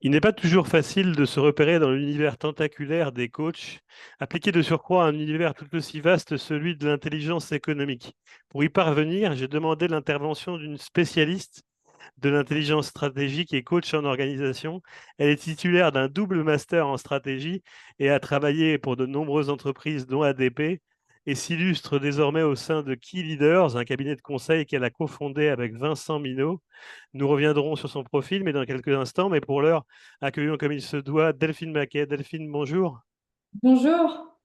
Il n'est pas toujours facile de se repérer dans l'univers tentaculaire des coachs, appliqué de surcroît à un univers tout aussi vaste, celui de l'intelligence économique. Pour y parvenir, j'ai demandé l'intervention d'une spécialiste de l'intelligence stratégique et coach en organisation. Elle est titulaire d'un double master en stratégie et a travaillé pour de nombreuses entreprises, dont ADP, et s'illustre désormais au sein de Key Leaders, un cabinet de conseil qu'elle a cofondé avec Vincent Minot. Nous reviendrons sur son profil, mais dans quelques instants. Mais pour l'heure, accueillons comme il se doit Delphine Maquet. Delphine, bonjour. Bonjour.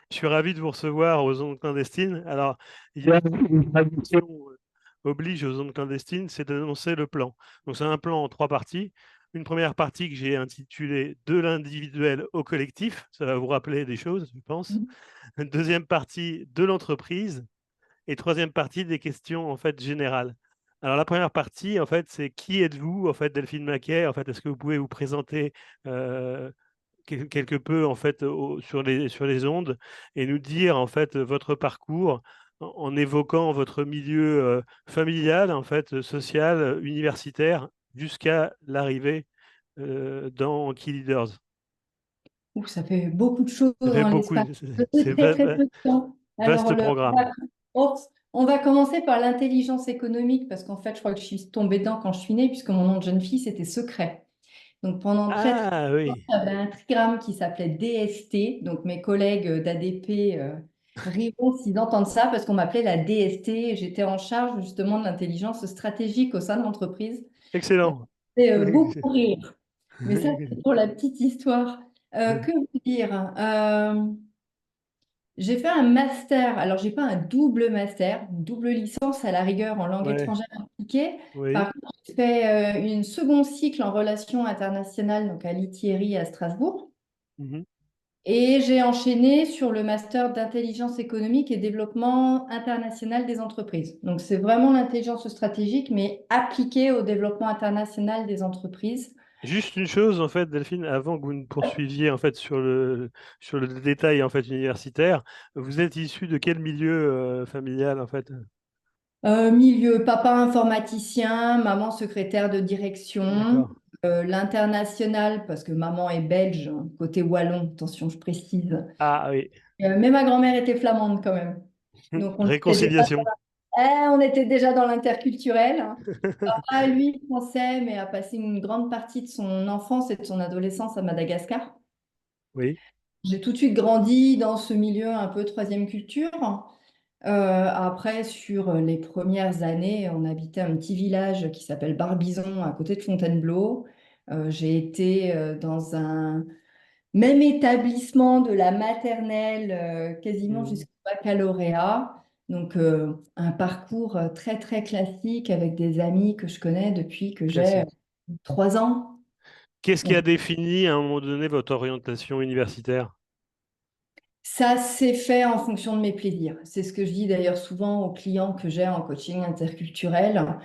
Je suis ravi de vous recevoir aux ondes clandestines. Alors, il y a une tradition oblige aux ondes clandestines, c'est d'annoncer le plan. Donc, c'est un plan en trois parties. Une première partie que j'ai intitulée De l'individuel au collectif. Ça va vous rappeler des choses, je pense. Une deuxième partie de l'entreprise. Et troisième partie des questions en fait générales. Alors la première partie, en fait, c'est qui êtes-vous, en fait, Delphine Maquet. En fait, est-ce que vous pouvez vous présenter euh, quelque peu en fait sur les ondes et nous dire en fait votre parcours en évoquant votre milieu familial, en fait, social, universitaire, jusqu'à l'arrivée dans Key Leaders. Ouh, ça fait beaucoup de choses Ça fait en beaucoup, l'espace de c'est très très peu de temps. Alors, vaste programme. on on va commencer par l'intelligence économique parce qu'en fait, je crois que je suis tombée dedans quand je suis née puisque mon nom de jeune fille, c'était secret. Donc, pendant très très Ah longtemps, oui, j'avais un trigramme qui s'appelait DST. Donc, mes collègues d'ADP riront s'ils entendent ça parce qu'on m'appelait la DST et j'étais en charge justement de l'intelligence stratégique au sein de l'entreprise. excellent. Et beaucoup rire. Mais ça, c'est pour la petite histoire. Que vous dire? J'ai fait un master. Alors, j'ai pas un double master, une double licence à la rigueur en langue Ouais, étrangère appliquée. oui. Par contre, j'ai fait une second cycle en relations internationales, donc à l'ITRI à Strasbourg. Mhm. Et j'ai enchaîné sur le master d'intelligence économique et développement international des entreprises. Donc, c'est vraiment l'intelligence stratégique, mais appliquée au développement international des entreprises. Juste une chose, en fait, Delphine, avant que vous ne poursuiviez en fait sur le détail en fait universitaire, vous êtes issu de quel milieu familial en fait? Milieu, papa informaticien, maman secrétaire de direction, D'accord. l'international, parce que maman est belge, hein, côté wallon, attention, je précise. Ah oui. Mais ma grand-mère était flamande quand même. Donc Réconciliation. on était déjà dans l'interculturel, hein. Papa, lui, français, mais a passé une grande partie de son enfance et de son adolescence à Madagascar. Oui. J'ai tout de suite grandi dans ce milieu un peu troisième culture. Après, sur les premières années, on habitait un petit village qui s'appelle Barbizon, à côté de Fontainebleau. J'ai été dans un même établissement de la maternelle quasiment Mhm. jusqu'au baccalauréat. Donc, un parcours très, très classique avec des amis que je connais depuis que j'ai Classique. 3 ans. Qu'est-ce qui a défini à un moment donné votre orientation universitaire? Ça s'est fait en fonction de mes plaisirs. C'est ce que je dis d'ailleurs souvent aux clients que j'ai en coaching interculturel.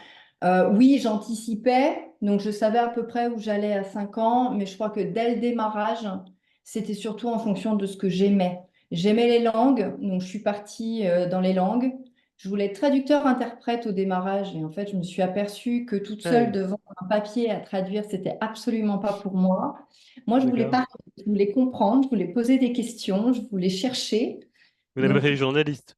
Oui, j'anticipais, donc je savais à peu près où j'allais à 5 ans, mais je crois que dès le démarrage, c'était surtout en fonction de ce que j'aimais. J'aimais les langues, donc je suis partie dans les langues. Je voulais être traducteur-interprète au démarrage et en fait, je me suis aperçue que toute Ah seule oui. devant un papier à traduire, c'était absolument pas pour moi. Moi, je voulais D'accord. parler, je voulais comprendre, je voulais poser des questions, je voulais chercher. Vous n'avez pas Donc, fait journaliste.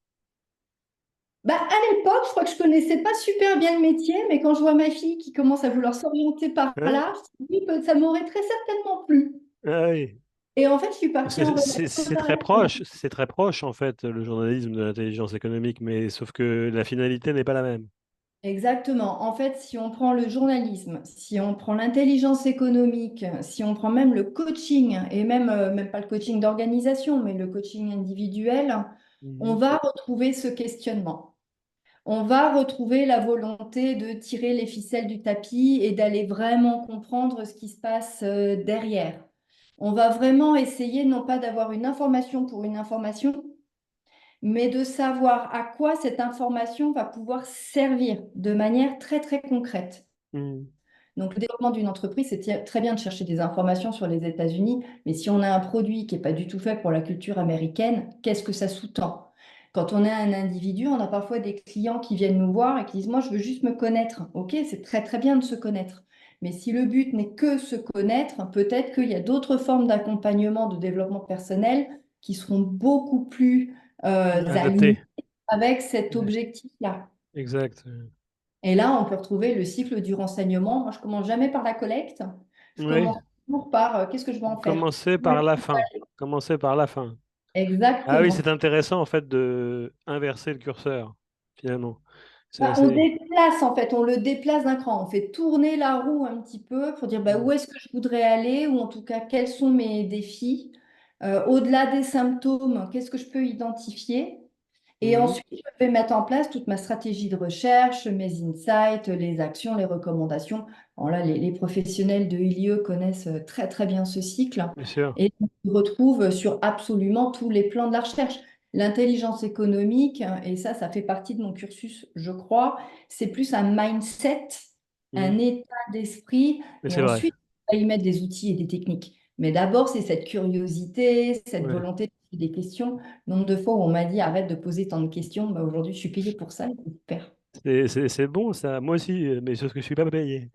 bah, à l'époque, je crois que je connaissais pas super bien le métier, mais quand je vois ma fille qui commence à vouloir s'orienter par Hein? là, je me dis que ça m'aurait très certainement plu. Ah oui. Et en fait, je suis Parce partie que en relation internationale. c'est très proche en fait le journalisme de l'intelligence économique, mais sauf que la finalité n'est pas la même. Exactement. En fait, si on prend le journalisme, si on prend l'intelligence économique, si on prend même le coaching, et même pas le coaching d'organisation, mais le coaching individuel, on Mhm. va retrouver ce questionnement. On va retrouver la volonté de tirer les ficelles du tapis et d'aller vraiment comprendre ce qui se passe derrière. On va vraiment essayer non pas d'avoir une information pour une information, mais de savoir à quoi cette information va pouvoir servir de manière très très concrète. Mhm. Donc, le développement d'une entreprise, c'est très bien de chercher des informations sur les États-Unis, mais si on a un produit qui n'est pas du tout fait pour la culture américaine, qu'est-ce que ça sous-tend? Quand on est un individu, on a parfois des clients qui viennent nous voir et qui disent, moi, je veux juste me connaître. OK, c'est très très bien de se connaître. Mais si le but n'est que se connaître, peut-être qu'il y a d'autres formes d'accompagnement, de développement personnel qui seront beaucoup plus alignées Adapté. avec cet Ouais, objectif-là. exact. Et là, on peut retrouver le cycle du renseignement. Moi, je commence jamais par la collecte. Je Oui, commence toujours par qu'est-ce que je vais en faire? commencer par la fin. Commencer par la fin. Ah oui, Exactement. c'est intéressant en fait de inverser le curseur, finalement. C'est Bah, on assez. déplace en fait, on le déplace d'un cran. On fait tourner la roue un petit peu pour dire bah, Mm. où est-ce que je voudrais aller ou en tout cas quels sont mes défis. Au-delà des symptômes, qu'est-ce que je peux identifier? Et Mhm. ensuite, je vais mettre en place toute ma stratégie de recherche, mes insights, les actions, les recommandations. Alors là, les professionnels de ILIE connaissent très très bien ce cycle Bien sûr. et on se retrouve sur absolument tous les plans de la recherche. L'intelligence économique, hein, et ça fait partie de mon cursus, je crois, c'est plus un mindset, Mm. un état d'esprit, Mais et c'est vrai. ensuite, on va y mettre des outils et des techniques. Mais d'abord, c'est cette curiosité, cette Ouais. volonté de poser des questions. Nombre de fois où on m'a dit arrête de poser tant de questions, bah, aujourd'hui je suis payée pour ça, c'est super. C'est bon ça. Moi aussi, mais sauf que je suis pas payé.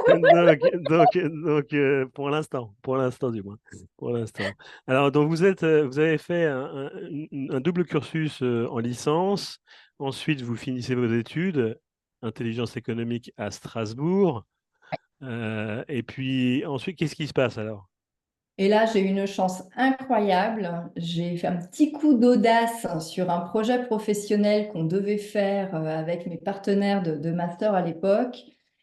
Donc, pour l'instant du moins, pour l'instant. Alors, donc vous avez fait un double cursus en licence. Ensuite, vous finissez vos études, intelligence économique à Strasbourg. Et puis ensuite, qu'est-ce qui se passe alors? Et là, j'ai eu une chance incroyable. J'ai fait un petit coup d'audace sur un projet professionnel qu'on devait faire avec mes partenaires de master à l'époque.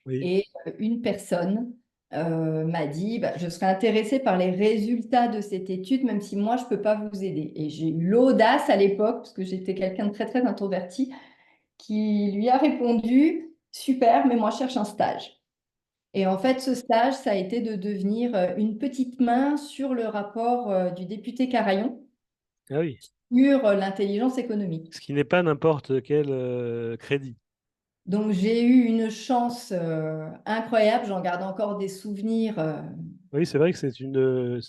Oui, Et une personne m'a dit, bah, je serais intéressée par les résultats de cette étude, même si moi, je ne peux pas vous aider. Et j'ai eu l'audace à l'époque, parce que j'étais quelqu'un de très, très introverti, qui lui a répondu, super, mais moi, je cherche un stage. Et en fait, ce stage, ça a été de devenir une petite main sur le rapport du député Carayon ah oui. sur l'intelligence économique. Ce qui n'est pas n'importe quel crédit. Donc, j'ai eu une chance incroyable. J'en garde encore des souvenirs. Oui, c'est vrai que c'est une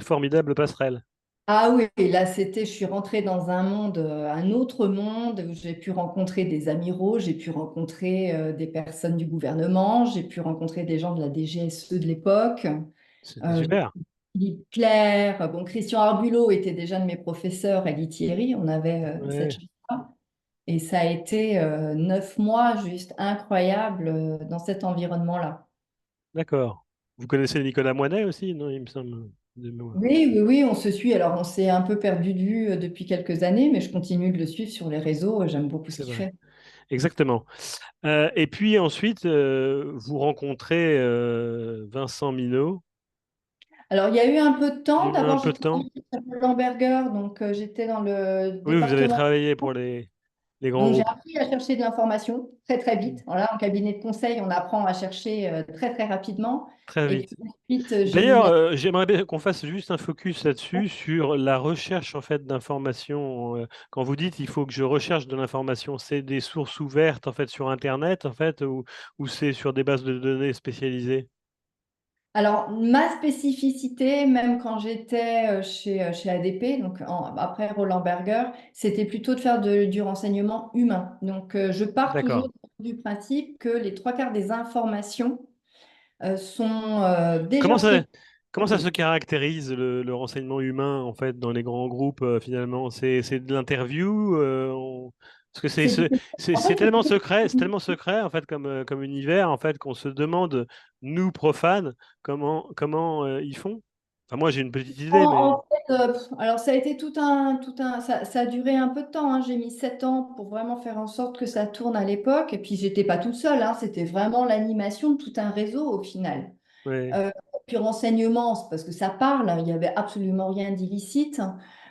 formidable passerelle. Ah oui, et là, je suis rentrée dans un monde, un autre monde où j'ai pu rencontrer des amiraux, j'ai pu rencontrer des personnes du gouvernement, j'ai pu rencontrer des gens de la DGSE de l'époque. C'était super. Philippe Claire, bon, Christian Arbulot était déjà de mes professeurs à Guy-Thierry, on avait cette Ouais, chance-là. Et ça a été 9 mois juste incroyables dans cet environnement-là. d'accord. Vous connaissez Nicolas Moinet aussi, non, il me semble, de mémoire. Oui, oui, oui, on se suit. Alors, on s'est un peu perdu de vue depuis quelques années, mais je continue de le suivre sur les réseaux. J'aime beaucoup ce C'est qu'il vrai. fait. Exactement. Et puis ensuite, vous rencontrez Vincent Minot. Alors, il y a eu un peu de Il y temps. a eu un D'abord, peu de j'étais temps. à Lamberger, donc j'étais dans le Oui, vous avez département. travaillé pour les grands Donc, j'ai groupes. appris à chercher de l'information très, très vite. Voilà, en cabinet de conseil, on apprend à chercher très, très rapidement. Très Et puis vite. ensuite, j'ai eu D'ailleurs, une... j'aimerais bien qu'on fasse juste un focus là-dessus, sur la recherche en fait d'informations. Quand vous dites il faut que je recherche de l'information, c'est des sources ouvertes en fait sur Internet en fait, ou c'est sur des bases de données spécialisées? Alors, ma spécificité, même quand j'étais chez ADP, donc après Roland Berger, c'était plutôt de faire du renseignement humain. Donc, je pars toujours D'accord. du principe que les trois quarts des informations sont Comment déjà ça, prévues. comment ça se caractérise le renseignement humain en fait dans les grands groupes finalement? C'est de l'interview parce que C'est du- en fait, c'est tellement secret en fait comme univers en fait qu'on se demande nous profanes comment ils font. Enfin, moi j'ai une petite idée mais En fait, alors ça a été ça a duré un peu de temps, hein. J'ai mis 7 ans pour vraiment faire en sorte que ça tourne à l'époque. Et puis j'étais pas toute seule, hein. C'était vraiment l'animation de tout un réseau au final. ouais, Euh, Puis renseignement, c'est parce que ça parle, hein. Il n'y avait absolument rien d'illicite.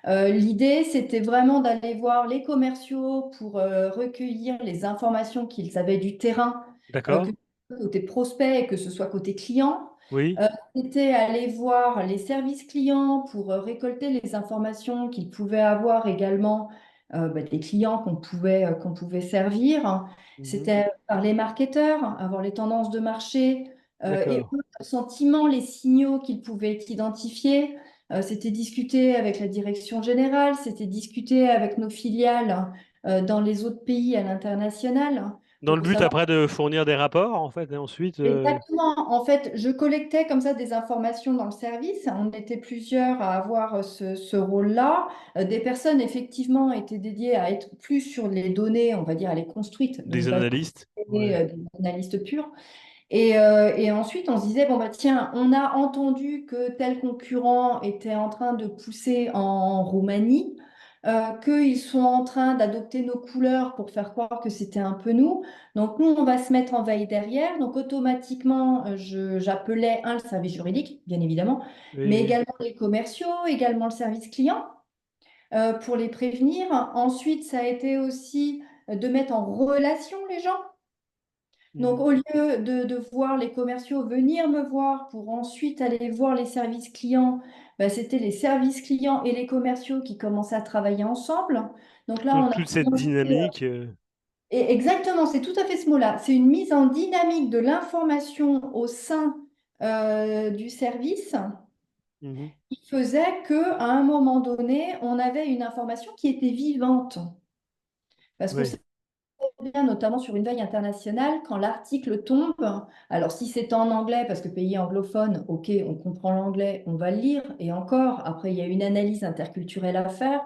L'idée, c'était vraiment d'aller voir les commerciaux pour recueillir les informations qu'ils avaient du terrain, que d'accord, ce soit côté prospect et que ce soit côté client. oui, C'était aller voir les services clients pour récolter les informations qu'ils pouvaient avoir également des clients qu'on pouvait servir. mhm, C'était par les marketeurs, avoir les tendances de marché et d'accord, eux, le sentiment, les signaux qu'ils pouvaient identifier. C'était discuter avec la direction générale, c'était discuter avec nos filiales dans les autres pays à l'international Dans le but après de fournir des rapports, en fait, et ensuite. Exactement. En fait, je collectais comme ça des informations dans le service. On était plusieurs à avoir ce rôle-là. Des personnes, effectivement, étaient dédiées à être plus sur les données, on va dire, à les construites, Des donc pas analystes. Ouais. des analystes purs. Et ensuite, on se disait, bon, bah, tiens, on a entendu que tel concurrent était en train de pousser en Roumanie, qu'ils sont en train d'adopter nos couleurs pour faire croire que c'était un peu nous. Donc, nous, on va se mettre en veille derrière. Donc, automatiquement, j'appelais, le service juridique, bien évidemment, mais Oui. également les commerciaux, également le service client, pour les prévenir. Ensuite, ça a été aussi de mettre en relation les gens. Donc, Mhm. au lieu de voir les commerciaux venir me voir pour ensuite aller voir les services clients, bah, c'était les services clients et les commerciaux qui commençaient à travailler ensemble. Donc là, Donc on a toute cette commencé, dynamique. et exactement, c'est tout à fait ce mot-là. C'est une mise en dynamique de l'information au sein du service Mhm. qui faisait qu'à un moment donné, on avait une information qui était vivante. Parce qu'on Oui. bien, notamment sur une veille internationale, quand l'article tombe, alors si c'est en anglais, parce que pays anglophone, ok, on comprend l'anglais, on va le lire, et encore, après, il y a une analyse interculturelle à faire.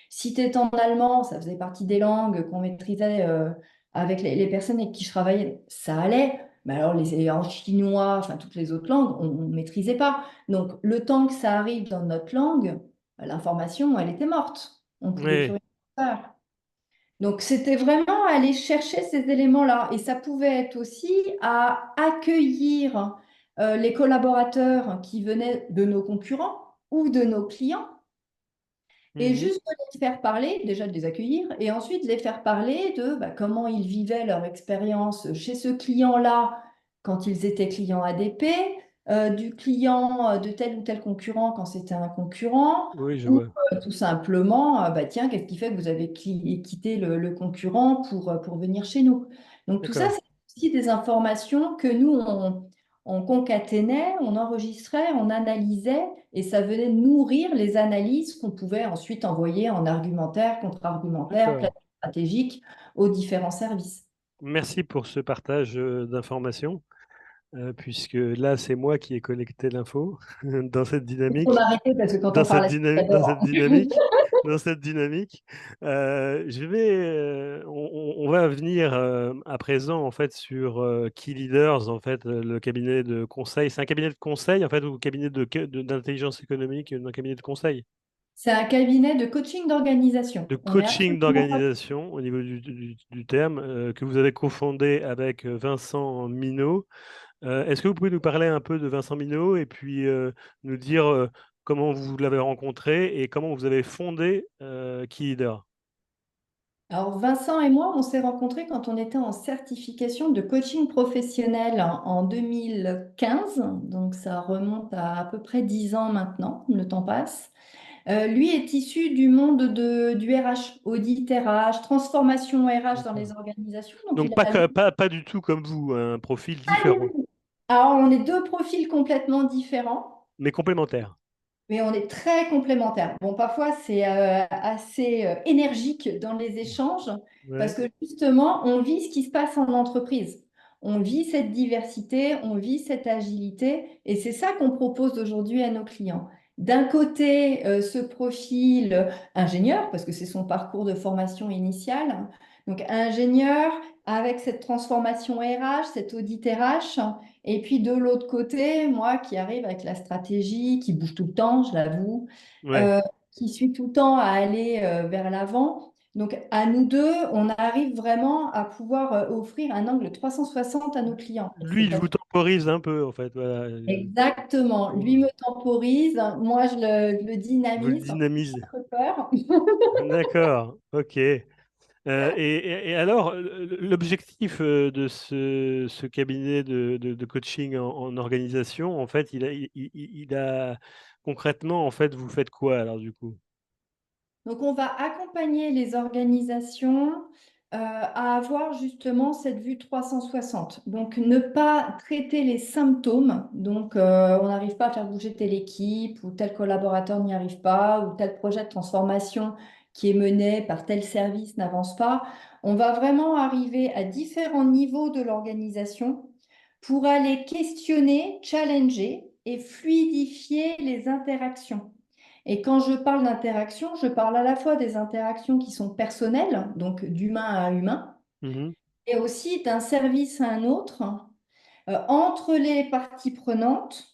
Si tu es en allemand, ça faisait partie des langues qu'on maîtrisait avec les personnes avec qui je travaillais, ça allait. Mais alors, en chinois, enfin, toutes les autres langues, on ne maîtrisait pas. Donc, le temps que ça arrive dans notre langue, l'information, elle était morte. On ne pouvait plus Oui. rien faire. Donc, c'était vraiment aller chercher ces éléments-là. Et ça pouvait être aussi à accueillir les collaborateurs qui venaient de nos concurrents ou de nos clients et Mhm. juste de les faire parler, déjà de les accueillir, et ensuite de les faire parler de bah, comment ils vivaient leur expérience chez ce client-là quand ils étaient clients ADP, du client de tel ou tel concurrent quand c'était un concurrent, Oui, je ou vois. tout simplement, bah, tiens, qu'est-ce qui fait que vous avez quitté le concurrent pour venir chez nous? Donc tout ça, D'accord. c'est aussi des informations que nous, on concaténait, on enregistrait, on analysait et ça venait nourrir les analyses qu'on pouvait ensuite envoyer en argumentaire, contre-argumentaire, plan D'accord. stratégique aux différents services. Merci pour ce partage d'informations, puisque là, c'est moi qui ai collecté l'info dans cette Il faut dynamique. m'arrêter parce que quand dans on cette parle à dyna- dans cette d'abord. dynamique, dans cette dynamique, on va venir à présent en fait sur Key Leaders, en fait, le cabinet de conseil. C'est un cabinet de conseil en fait ou cabinet d'intelligence économique, un cabinet de conseil, C'est un cabinet de coaching d'organisation. de On est coaching absolument pas. d'organisation au niveau du terme que vous avez cofondé avec Vincent Minot. Est-ce que vous pouvez nous parler un peu de Vincent Minot et puis nous dire comment vous l'avez rencontré et comment vous avez fondé Key Leader? Alors, Vincent et moi, on s'est rencontrés quand on était en certification de coaching professionnel en 2015. Donc, ça remonte à peu près 10 ans maintenant. Le temps passe. Lui est issu du monde du RH, audit RH, transformation RH dans D'accord. les organisations. Donc, Donc il a pas du tout comme vous, un profil différent, Alors, on est deux profils complètement différents, mais complémentaire. mais on est très complémentaires. Bon, parfois, c'est assez énergique dans les échanges parce Ouais, que justement, on vit ce qui se passe en entreprise. On vit cette diversité, on vit cette agilité et c'est ça qu'on propose aujourd'hui à nos clients. D'un côté, ce profil ingénieur, parce que c'est son parcours de formation initiale. Donc, ingénieur avec cette transformation RH, cet audit RH. Et puis de l'autre côté, moi qui arrive avec la stratégie, qui bouge tout le temps, je l'avoue, ouais. euh, qui suis tout le temps à aller vers l'avant. Donc à nous deux, on arrive vraiment à pouvoir offrir un angle 360 à nos clients. Et Lui, c'est il vous temporise un peu, en fait. Voilà. exactement. Lui me temporise, moi je le Vous le dynamise, sans dynamise. avoir peur. D'accord, ok. Et alors, l'objectif de ce cabinet de coaching en organisation, en fait, il a concrètement, en fait, vous faites quoi alors du coup? Donc, on va accompagner les organisations à avoir justement cette vue 360. Donc, ne pas traiter les symptômes. Donc, on n'arrive pas à faire bouger telle équipe ou tel collaborateur n'y arrive pas ou tel projet de transformation qui est mené par tel service n'avance pas. On va vraiment arriver à différents niveaux de l'organisation pour aller questionner, challenger et fluidifier les interactions. Et quand je parle d'interaction, je parle à la fois des interactions qui sont personnelles, donc d'humain à humain, Mhm. et aussi d'un service à un autre, entre les parties prenantes,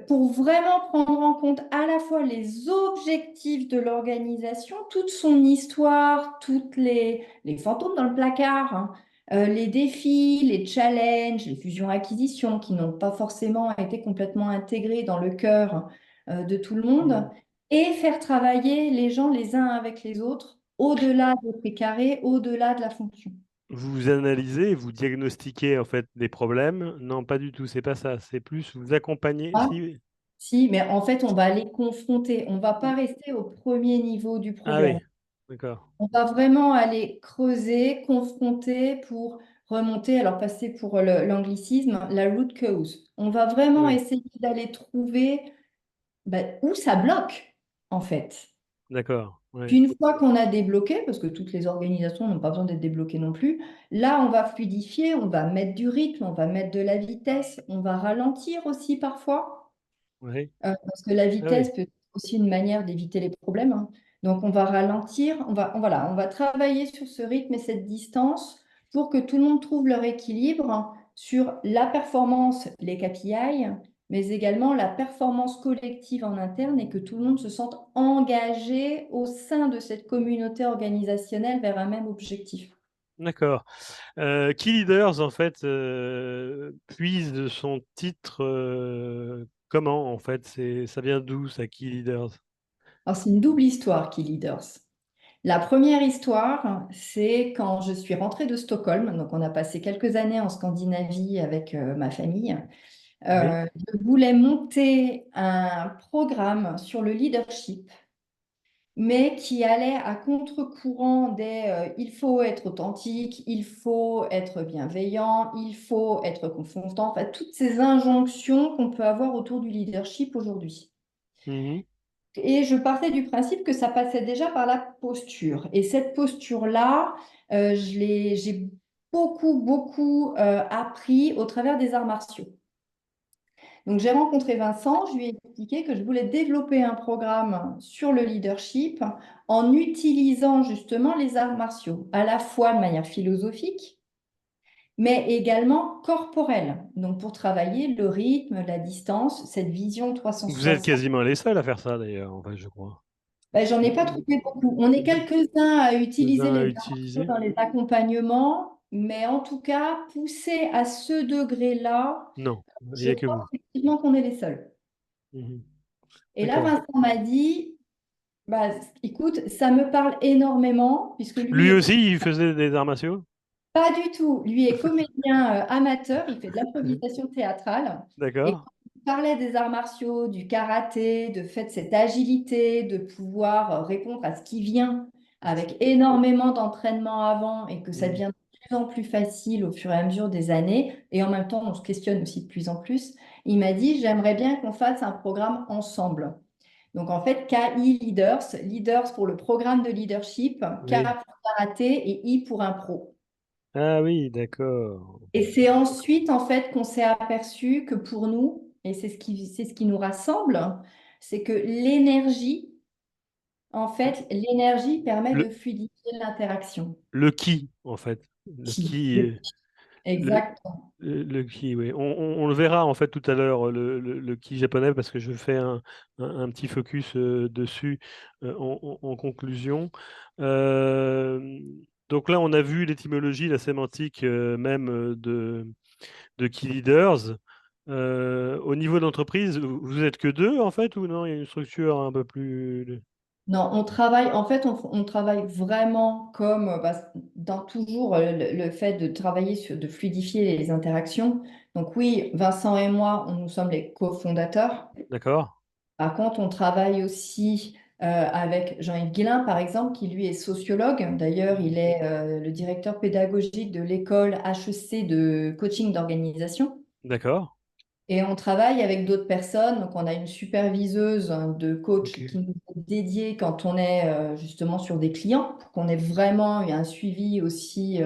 pour vraiment prendre en compte à la fois les objectifs de l'organisation, toute son histoire, toutes les fantômes dans le placard, hein, les défis, les challenges, les fusions-acquisitions qui n'ont pas forcément été complètement intégrés dans le cœur de tout le monde, Mhm. et faire travailler les gens les uns avec les autres, au-delà des précarés, au-delà de la fonction. Vous analysez, vous diagnostiquez en fait des problèmes. Non, pas du tout, c'est pas ça. C'est plus vous accompagner. Ah, Si... si, mais en fait, on va les confronter. On ne va pas rester au premier niveau du Ah problème. oui, d'accord. On va vraiment aller creuser, confronter pour remonter, alors passer pour l'anglicisme, la root cause. On va vraiment Oui, essayer d'aller trouver où ça bloque, en fait. d'accord. Puis Oui, une fois qu'on a débloqué, parce que toutes les organisations n'ont pas besoin d'être débloquées non plus, là, on va fluidifier, on va mettre du rythme, on va mettre de la vitesse, on va ralentir aussi parfois. oui. Parce que la Ah oui, vitesse peut être aussi une manière d'éviter les problèmes, hein. Donc, on va ralentir, voilà, on va travailler sur ce rythme et cette distance pour que tout le monde trouve leur équilibre sur la performance, les KPI, mais également la performance collective en interne et que tout le monde se sente engagé au sein de cette communauté organisationnelle vers un même objectif. d'accord. Key Leaders, en fait, puise de son titre comment, en fait? Ça vient d'où, ça, Key Leaders? Alors, c'est une double histoire qui Leaders. La première histoire, c'est quand je suis rentrée de Stockholm. Donc, on a passé quelques années en Scandinavie avec ma famille. Oui. Je voulais monter un programme sur le leadership, mais qui allait à contre-courant des il faut être authentique, il faut être bienveillant, il faut être confrontant, enfin, toutes ces injonctions qu'on peut avoir autour du leadership aujourd'hui. Mhm. Et je partais du principe que ça passait déjà par la posture. Et cette posture-là, j'ai beaucoup appris au travers des arts martiaux. Donc, j'ai rencontré Vincent, je lui ai expliqué que je voulais développer un programme sur le leadership en utilisant justement les arts martiaux, à la fois de manière philosophique, mais également corporelle. Donc, pour travailler le rythme, la distance, cette vision Vous êtes 360. quasiment les seuls à faire ça, d'ailleurs, en fait, je crois. Ben, j'en ai pas trouvé beaucoup. On est quelques-uns à utiliser Quelques-uns à les arts martiaux utiliser? dans les accompagnements, mais en tout cas, poussé à ce degré-là, Non, il n'y je a que crois vous. effectivement qu'on est les seuls. Mhm. Et là, D'accord. Vincent m'a dit, bah, écoute, ça me parle énormément, puisque lui Lui est aussi, il faisait des arts martiaux? pas du tout, lui est comédien amateur, il fait de l'improvisation théâtrale. Et D'accord. quand il parlait des arts martiaux, du karaté, de fait cette agilité, de pouvoir répondre à ce qui vient avec énormément d'entraînement avant et que ça Mhm. devient de plus en plus facile au fur et à mesure des années, et en même temps on se questionne aussi de plus en plus, il m'a dit, j'aimerais bien qu'on fasse un programme ensemble. Donc en fait, KI Leaders, Leaders pour le programme de leadership, K Oui. pour karaté et I pour impro. Ah oui, d'accord. Et c'est ensuite, en fait, qu'on s'est aperçu que pour nous, et c'est ce qui nous rassemble, c'est que l'énergie, en fait, l'énergie permet Le, de fluidifier l'interaction. le qui, en fait. Le Qui? qui, le, Exact. le ki, oui. On le verra en fait tout à l'heure, le ki japonais, parce que je fais un petit focus dessus en conclusion. Euh, donc là, on a vu l'étymologie, la sémantique même de key leaders. Au niveau d'entreprise, vous êtes que deux en fait, ou non? Il y a une structure un peu plus. Non, on travaille, en fait, on travaille vraiment comme dans toujours le fait de travailler sur, de fluidifier les interactions. Donc oui, Vincent et moi, nous sommes les cofondateurs. D'accord? Par contre, on travaille aussi avec Jean-Yves Guillain, par exemple, qui lui est sociologue. D'ailleurs, il est le directeur pédagogique de l'école HEC de coaching d'organisation. D'accord? Et on travaille avec d'autres personnes. Donc, on a une superviseuse de Ok. coach qui nous est dédiée quand on est justement sur des clients, pour qu'on ait vraiment un suivi aussi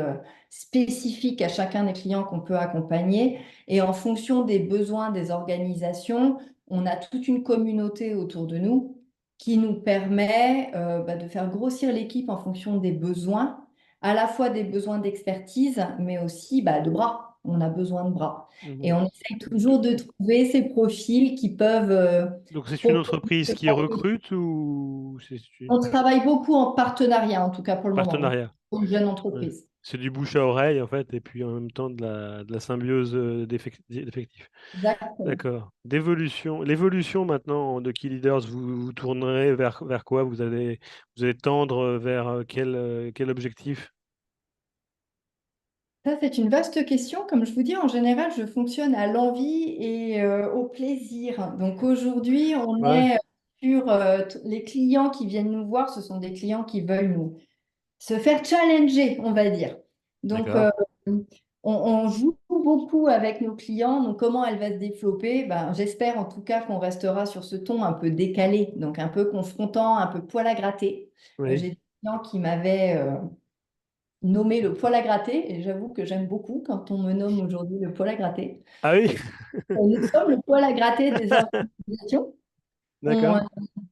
spécifique à chacun des clients qu'on peut accompagner. Et en fonction des besoins des organisations, on a toute une communauté autour de nous qui nous permet de faire grossir l'équipe en fonction des besoins, à la fois des besoins d'expertise, mais aussi de bras. On a besoin de bras. Et Mhm. on essaye toujours de trouver ces profils qui peuvent Donc, c'est une proposer entreprise ce qui genre de- recrute ou c'est On travaille beaucoup en partenariat, en tout cas pour le moment, donc partenariat? pour une jeune Ouais. entreprise. C'est du bouche à oreille, en fait, et puis en même temps de la symbiose d'effectifs. Exactement. D'accord. L'évolution maintenant de Key Leaders, vous tournerez vers quoi? Vous allez tendre vers quel objectif? Ça, c'est une vaste question. Comme je vous dis, en général, je fonctionne à l'envie et au plaisir. Donc aujourd'hui, on Ouais, est sur les clients qui viennent nous voir, ce sont des clients qui veulent nous se faire challenger, on va dire. Donc, d'accord. on joue beaucoup avec nos clients. Donc, comment elle va se développer? Ben, j'espère en tout cas qu'on restera sur ce ton un peu décalé, donc un peu confrontant, un peu poil à gratter. Oui. J'ai des clients qui m'avaient nommé le poil à gratter et j'avoue que j'aime beaucoup quand on me nomme aujourd'hui le poil à gratter. Ah oui, Nous sommes le poil à gratter des organisations. On d'accord.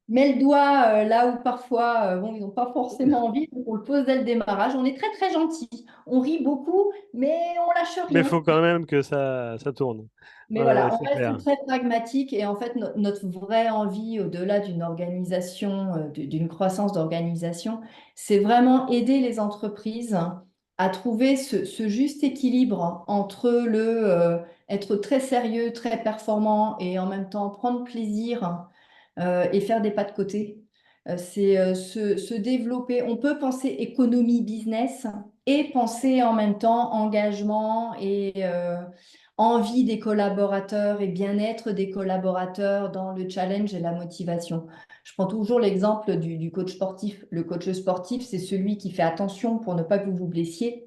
met le doigt là où parfois bon, ils n'ont pas forcément envie, donc on le pose dès le démarrage. On est très très gentil, on rit beaucoup, mais on lâche Mais il rien. faut quand même que ça tourne. Mais Ouais, voilà, on c'est reste clair. très pragmatique et en fait notre vraie envie au-delà d'une organisation, d'une croissance d'organisation, c'est vraiment aider les entreprises à trouver ce juste équilibre entre être très sérieux, très performant et en même temps prendre plaisir et faire des pas de côté. C'est se développer. On peut penser économie business et penser en même temps engagement et envie des collaborateurs et bien-être des collaborateurs dans le challenge et la motivation. Je prends toujours l'exemple du coach sportif. Le coach sportif, c'est celui qui fait attention pour ne pas que vous vous blessiez.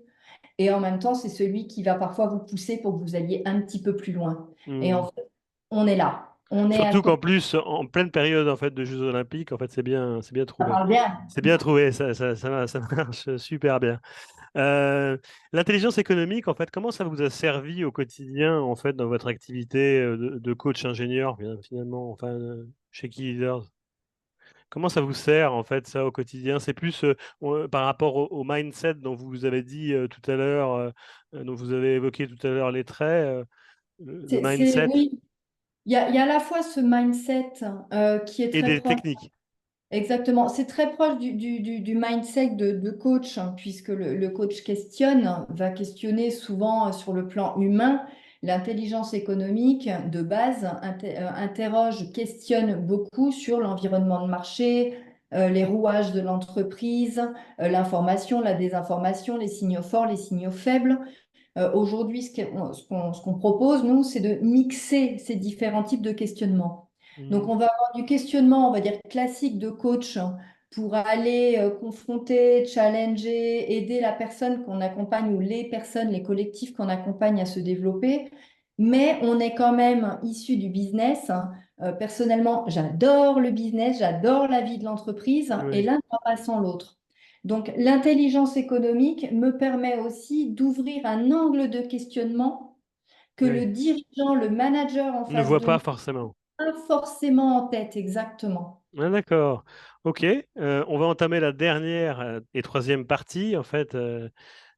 Et en même temps, c'est celui qui va parfois vous pousser pour que vous alliez un petit peu plus loin. Et en Hmm. fait, on est là. On est à Surtout côté. qu'en plus, en pleine période en fait de Jeux Olympiques, en fait, c'est bien Ça trouvé. parle bien. C'est bien trouvé, ça marche super bien. Euh, L'intelligence économique, en fait, comment ça vous a servi au quotidien, en fait, dans votre activité de coach ingénieur, finalement, enfin, chez Key Leaders? Comment ça vous sert, en fait, ça, au quotidien? C'est plus par rapport au mindset dont vous avez dit tout à l'heure, dont vous avez évoqué tout à l'heure les traits, le mindset Oui, il y a à la fois ce mindset qui est et très des proche. techniques. Exactement, c'est très proche du mindset de coach, hein, puisque le coach questionne, va questionner souvent sur le plan humain. L'intelligence économique de base interroge, questionne beaucoup sur l'environnement de marché, les rouages de l'entreprise, l'information, la désinformation, les signaux forts, les signaux faibles. Aujourd'hui, ce qu'on propose, nous, c'est de mixer ces différents types de questionnements. Donc, Hmm. on va avoir du questionnement, on va dire, classique de coach pour aller confronter, challenger, aider la personne qu'on accompagne ou les personnes, les collectifs qu'on accompagne à se développer. Mais on est quand même issu du business. Personnellement, j'adore le business, j'adore la vie de l'entreprise et Oui, l'un ne va pas sans l'autre. Donc, l'intelligence économique me permet aussi d'ouvrir un angle de questionnement que le oui. dirigeant, le manager en Ne face voit de pas nous forcément. n'a pas forcément en tête, exactement. Ah, d'accord. Ok. On va entamer la dernière et troisième partie, en fait.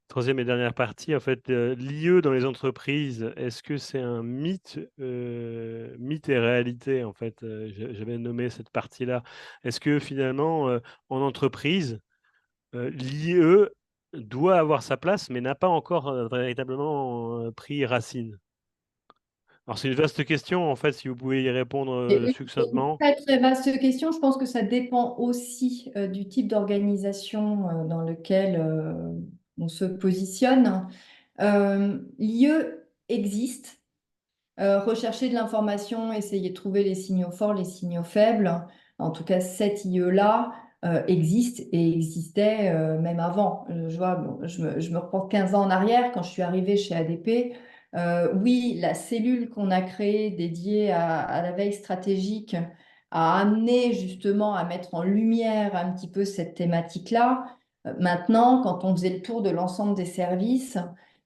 Troisième et dernière partie, en fait, l'IE dans les entreprises, est-ce que c'est un mythe, mythe et réalité, en fait, j'avais nommé cette partie-là. Est-ce que finalement, en entreprise, l'IE doit avoir sa place, mais n'a pas encore véritablement pris racine? Alors, c'est une vaste question, en fait, si vous pouvez y répondre C'est une succinctement. très, très vaste question. Je pense que ça dépend aussi du type d'organisation dans lequel on se positionne. L'IE existe. Rechercher de l'information, essayer de trouver les signaux forts, les signaux faibles. En tout cas, cette IE-là existe et existait même avant. Je vois, bon, je me reporte 15 ans en arrière quand je suis arrivée chez ADP. Oui, la cellule qu'on a créée dédiée à la veille stratégique a amené justement à mettre en lumière un petit peu cette thématique-là. Maintenant, quand on faisait le tour de l'ensemble des services,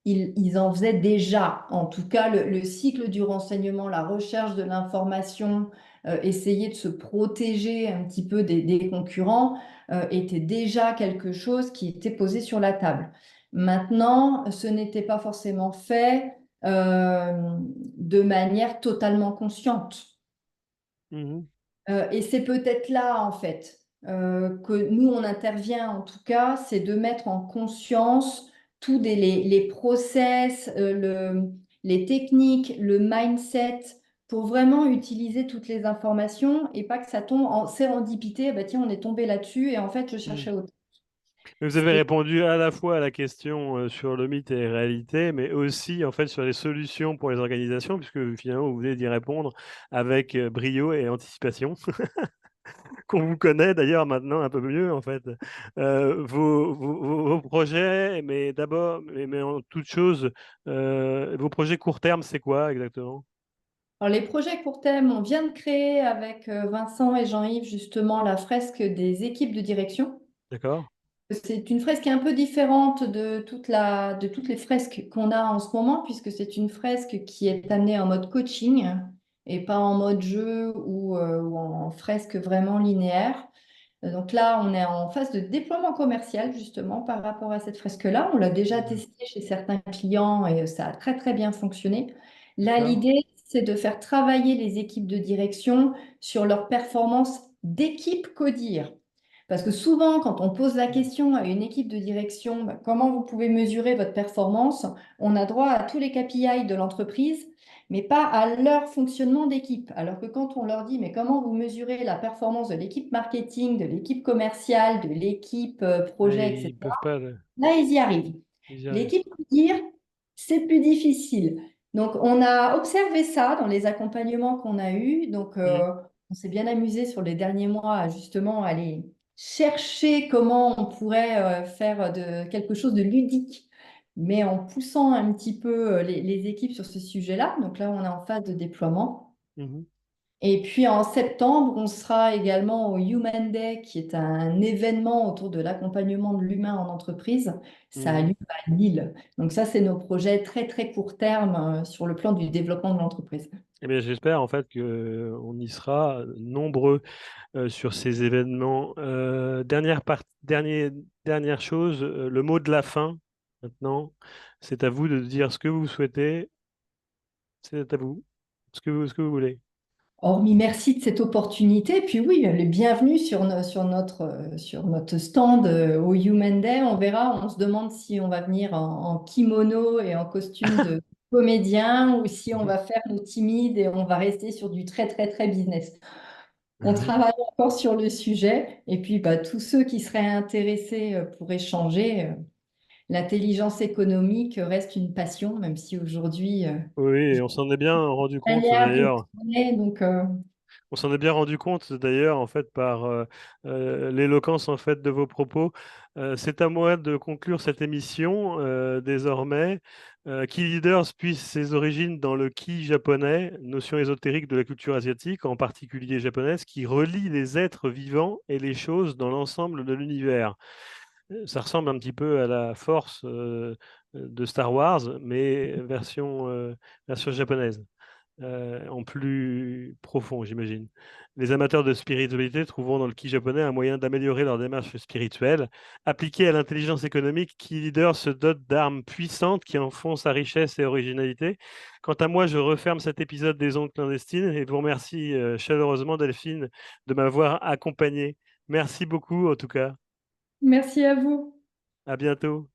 ils en faisaient déjà. En tout cas, le cycle du renseignement, la recherche de l'information, essayer de se protéger un petit peu des concurrents, était déjà quelque chose qui était posé sur la table. Maintenant, ce n'était pas forcément fait de manière totalement consciente. Mhm. Et c'est peut-être là, en fait, que nous, on intervient, en tout cas, c'est de mettre en conscience tous les process, les techniques, le mindset, pour vraiment utiliser toutes les informations et pas que ça tombe en sérendipité. Bah, tiens, on est tombé là-dessus et en fait, je Mhm. cherchais autre. Vous avez répondu à la fois à la question sur le mythe et les réalités, mais aussi en fait sur les solutions pour les organisations, puisque finalement vous venez d'y répondre avec brio et anticipation, qu'on vous connaît d'ailleurs maintenant un peu mieux en fait. Vos projets, mais d'abord, mais en toute chose, vos projets court terme, c'est quoi exactement? Alors, les projets court terme, on vient de créer avec Vincent et Jean-Yves justement la fresque des équipes de direction. D'accord? C'est une fresque qui est un peu différente de toutes les fresques qu'on a en ce moment, puisque c'est une fresque qui est amenée en mode coaching et pas en mode jeu ou en fresque vraiment linéaire. Donc là, on est en phase de déploiement commercial justement par rapport à cette fresque-là. On l'a déjà Mhm. testé chez certains clients et ça a très très bien fonctionné. Là, D'accord? l'idée, c'est de faire travailler les équipes de direction sur leur performance d'équipe CODIR. Parce que souvent, quand on pose la question à une équipe de direction, bah, comment vous pouvez mesurer votre performance, on a droit à tous les KPI de l'entreprise, mais pas à leur fonctionnement d'équipe. Alors que quand on leur dit, mais comment vous mesurez la performance de l'équipe marketing, de l'équipe commerciale, de l'équipe projet, Et ils etc., peuvent pas, là, ils y arrivent. ils y arrivent. L'équipe dire, c'est plus difficile. Donc, on a observé ça dans les accompagnements qu'on a eus. Donc, Mhm. on s'est bien amusé sur les derniers mois à justement aller chercher comment on pourrait faire de quelque chose de ludique, mais en poussant un petit peu les équipes sur ce sujet-là. Donc là, on est en phase de déploiement. Mhm. Et puis en septembre, on sera également au Human Day, qui est un événement autour de l'accompagnement de l'humain en entreprise. Ça a Mhm. lieu à Lille. Donc ça, c'est nos projets très très court terme sur le plan du développement de l'entreprise. Eh bien, j'espère en fait que on y sera nombreux sur ces événements. Dernière chose, le mot de la fin maintenant, c'est à vous de dire ce que vous souhaitez. C'est à vous, ce que vous voulez. Hormis merci de cette opportunité. Puis oui, les bienvenus sur notre stand au Human Day. On verra, on se demande si on va venir en kimono et en costume de comédien ou si on va faire nos timides et on va rester sur du très très très business. On travaille encore sur le sujet. Et puis, bah, tous ceux qui seraient intéressés pour échanger, l'intelligence économique reste une passion, même si aujourd'hui, Oui, j'ai et on s'en est bien rendu une compte manière de d'ailleurs. tourner. Donc, On s'en est bien rendu compte d'ailleurs en fait par l'éloquence en fait de vos propos. C'est à moi de conclure cette émission désormais. Key Leaders puise ses origines dans le ki japonais, notion ésotérique de la culture asiatique, en particulier japonaise, qui relie les êtres vivants et les choses dans l'ensemble de l'univers. Ça ressemble un petit peu à la force de Star Wars, mais version japonaise en plus profond, j'imagine. Les amateurs de spiritualité trouveront dans le ki japonais un moyen d'améliorer leur démarche spirituelle. Appliqué à l'intelligence économique, Key Leader se dote d'armes puissantes qui en font sa richesse et originalité. Quant à moi, je referme cet épisode des Ondes clandestines et vous remercie chaleureusement, Delphine, de m'avoir accompagné. Merci beaucoup, en tout cas. merci à vous. À bientôt.